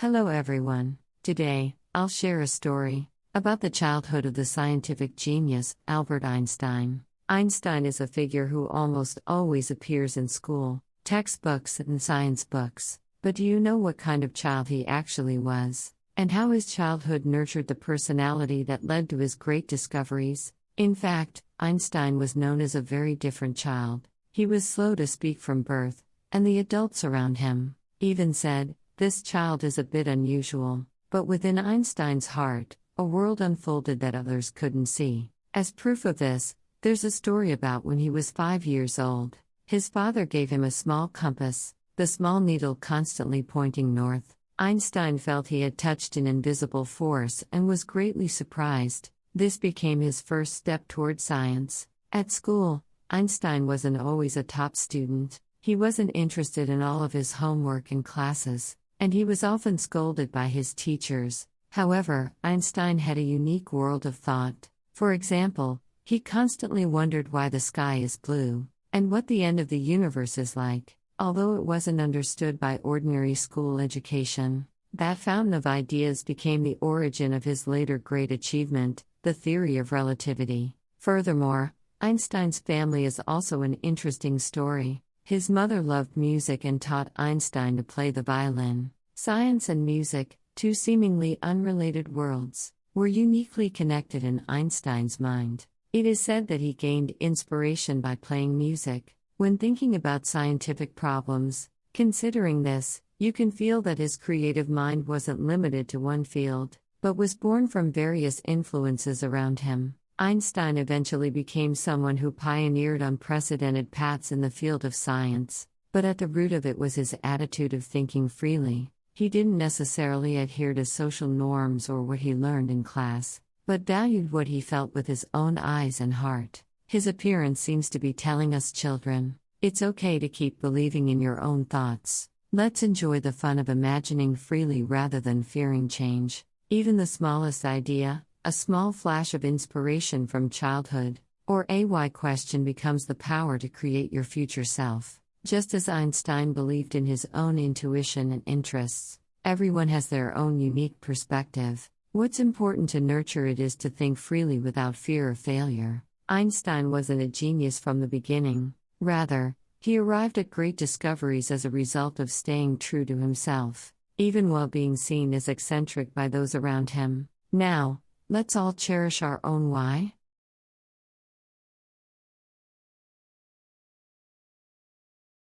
Hello everyone. Today, I'll share a story about the childhood of the scientific genius, Albert Einstein. Einstein is a figure who almost always appears in school, textbooks, and science books. But do you know what kind of child he actually was? And how his childhood nurtured the personality that led to his great discoveries? In fact, Einstein was known as a very different child. He was slow to speak from birth, and the adults around him even said, "This child is a bit unusual." But within Einstein's heart, a world unfolded that others couldn't see. As proof of this, there's a story about when he was 5 years old. His father gave him a small compass, the small needle constantly pointing north. Einstein felt he had touched an invisible force and was greatly surprised. This became his first step toward science. At school, Einstein wasn't always a top student. He wasn't interested in all of his homework and classes, and he was often scolded by his teachers. However, Einstein had a unique world of thought. For example, he constantly wondered why the sky is blue, and what the end of the universe is like. Although it wasn't understood by ordinary school education, that fountain of ideas became the origin of his later great achievement, the theory of relativity. Furthermore, Einstein's family is also an interesting story. His mother loved music and taught Einstein to play the violin. Science and music, two seemingly unrelated worlds, were uniquely connected in Einstein's mind. It is said that he gained inspiration by playing music when thinking about scientific problems. Considering this, you can feel that his creative mind wasn't limited to one field, but was born from various influences around him. Einstein eventually became someone who pioneered unprecedented paths in the field of science, but at the root of it was his attitude of thinking freely. He didn't necessarily adhere to social norms or what he learned in class, but valued what he felt with his own eyes and heart. His appearance seems to be telling us children, it's okay to keep believing in your own thoughts. Let's enjoy the fun of imagining freely rather than fearing change. Even the smallest idea, a small flash of inspiration from childhood, or a why question becomes the power to create your future self. Just as Einstein believed in his own intuition and interests, everyone has their own unique perspective. What's important to nurture it is to think freely without fear of failure. Einstein wasn't a genius from the beginning. Rather, he arrived at great discoveries as a result of staying true to himself, even while being seen as eccentric by those around him. Now, let's all cherish our own why.